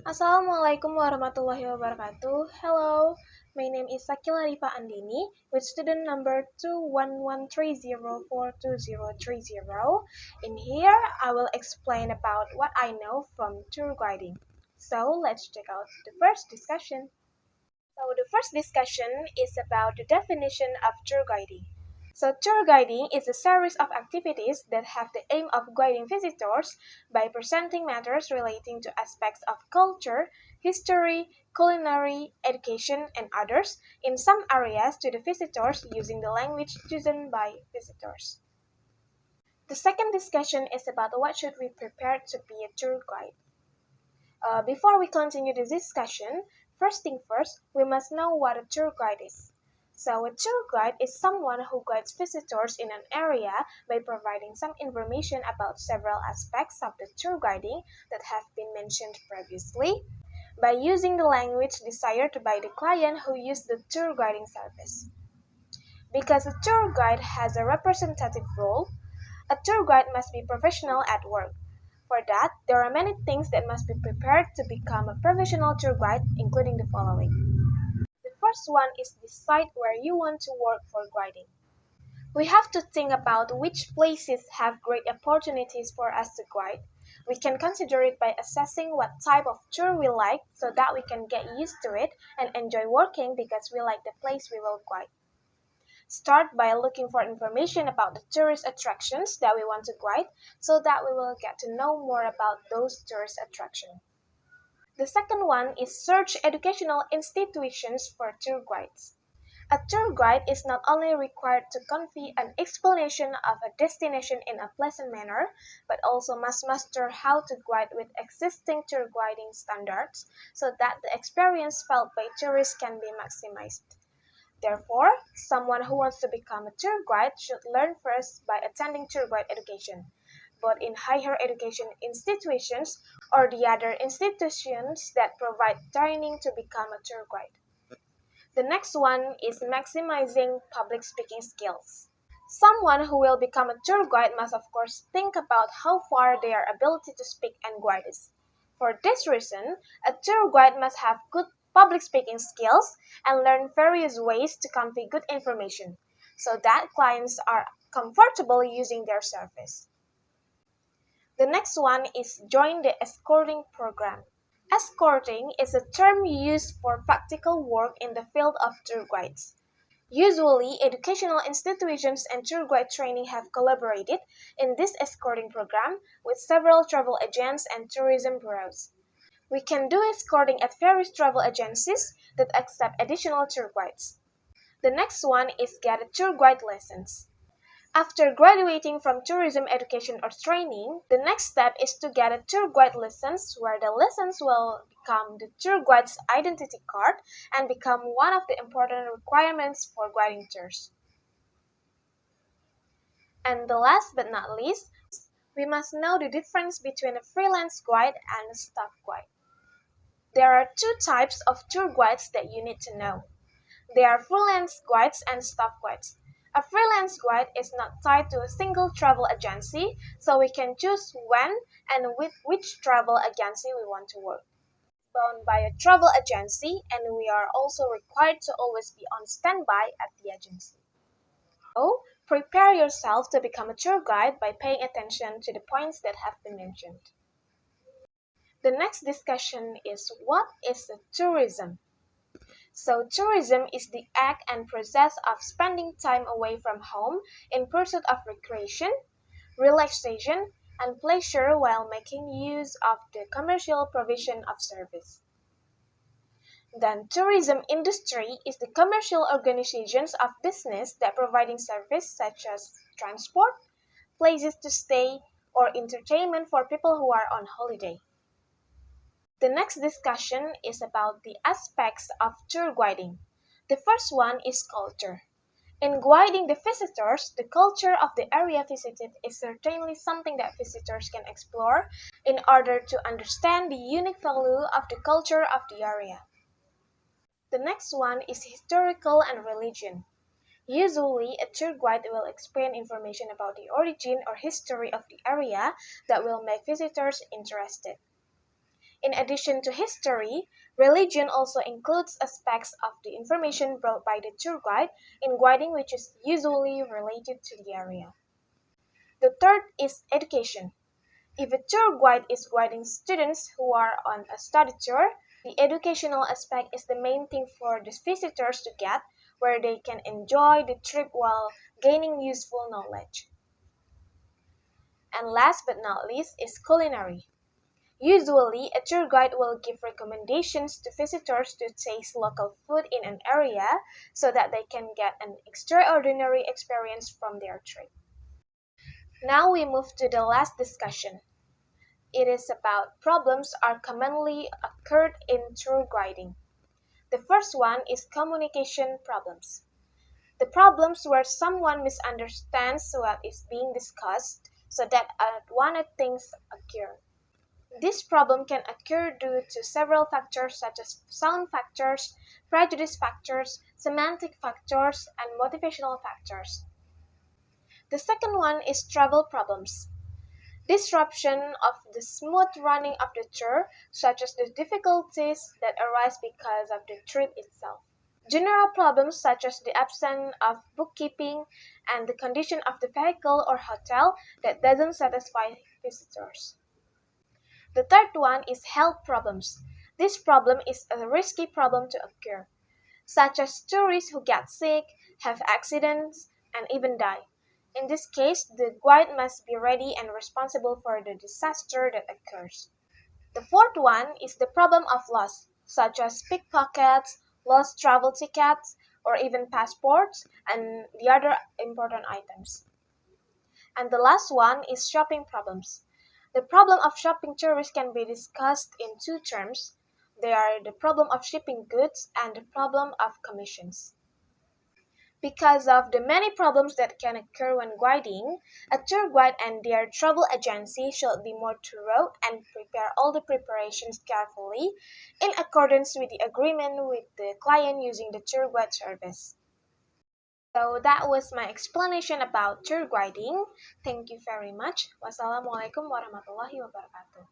Assalamualaikum warahmatullahi wabarakatuh. Hello, my name is Shakila Rifa Andini with student number 21130423030. In here, I will explain about what I know from tour guiding. So let's check out the first discussion. So the first discussion is about the definition of tour guiding. So tour guiding is a series of activities that have the aim of guiding visitors by presenting matters relating to aspects of culture, history, culinary, education, and others in some areas to the visitors using the language chosen by visitors. The second discussion is about what should we prepare to be a tour guide. Before we continue the discussion, first thing first, we must know what a tour guide is. So, a tour guide is someone who guides visitors in an area by providing some information about several aspects of the tour guiding that have been mentioned previously, by using the language desired by the client who used the tour guiding service. Because a tour guide has a representative role, a tour guide must be professional at work. For that, there are many things that must be prepared to become a professional tour guide, including the following. The first one is decide where you want to work for guiding. We have to think about which places have great opportunities for us to guide. We can consider it by assessing what type of tour we like so that we can get used to it and enjoy working because we like the place we will guide. Start by looking for information about the tourist attractions that we want to guide so that we will get to know more about those tourist attractions. The second one is search educational institutions for tour guides. A tour guide is not only required to convey an explanation of a destination in a pleasant manner, but also must master how to guide with existing tour guiding standards so that the experience felt by tourists can be maximized. Therefore, someone who wants to become a tour guide should learn first by attending tour guide education, both in higher education institutions or the other institutions that provide training to become a tour guide. The next one is maximizing public speaking skills. Someone who will become a tour guide must of course think about how far their ability to speak and guide is. For this reason, a tour guide must have good public speaking skills and learn various ways to convey good information so that clients are comfortable using their service. The next one is join the escorting program. Escorting is a term used for practical work in the field of tour guides. Usually, educational institutions and tour guide training have collaborated in this escorting program with several travel agents and tourism bureaus. We can do escorting at various travel agencies that accept additional tour guides. The next one is get a tour guide license. After graduating from tourism education or training, the next step is to get a tour guide license where the license will become the tour guide's identity card and become one of the important requirements for guiding tours. And the last but not least, we must know the difference between a freelance guide and a staff guide. There are two types of tour guides that you need to know. They are freelance guides and staff guides. A freelance guide is not tied to a single travel agency, so we can choose when and with which travel agency we want to work. Bound by a travel agency, and we are also required to always be on standby at the agency. So, prepare yourself to become a tour guide by paying attention to the points that have been mentioned. The next discussion is what is tourism? So, tourism is the act and process of spending time away from home in pursuit of recreation, relaxation, and pleasure while making use of the commercial provision of service. Then, tourism industry is the commercial organizations of business that providing service such as transport, places to stay, or entertainment for people who are on holiday. The next discussion is about the aspects of tour guiding. The first one is culture. In guiding the visitors, the culture of the area visited is certainly something that visitors can explore in order to understand the unique value of the culture of the area. The next one is historical and religion. Usually, a tour guide will explain information about the origin or history of the area that will make visitors interested. In addition to history, religion also includes aspects of the information brought by the tour guide in guiding which is usually related to the area. The third is education. If a tour guide is guiding students who are on a study tour, the educational aspect is the main thing for the visitors to get, where they can enjoy the trip while gaining useful knowledge. And last but not least is culinary. Usually, a tour guide will give recommendations to visitors to taste local food in an area so that they can get an extraordinary experience from their trip. Now we move to the last discussion. It is about problems are commonly occurred in tour guiding. The first one is communication problems. The problems where someone misunderstands what is being discussed so that unwanted things occur. This problem can occur due to several factors such as sound factors, prejudice factors, semantic factors, and motivational factors. The second one is travel problems. Disruption of the smooth running of the tour, such as the difficulties that arise because of the trip itself. General problems such as the absence of bookkeeping and the condition of the vehicle or hotel that doesn't satisfy visitors. The third one is health problems. This problem is a risky problem to occur, such as tourists who get sick, have accidents, and even die. In this case, the guide must be ready and responsible for the disaster that occurs. The fourth one is the problem of loss, such as pickpockets, lost travel tickets, or even passports and the other important items. And the last one is shopping problems. The problem of shopping tourists can be discussed in two terms. They are the problem of shipping goods and the problem of commissions. Because of the many problems that can occur when guiding, a tour guide and their travel agency should be more thorough and prepare all the preparations carefully in accordance with the agreement with the client using the tour guide service. So that was my explanation about tour guiding. Thank you very much. Wassalamualaikum warahmatullahi wabarakatuh.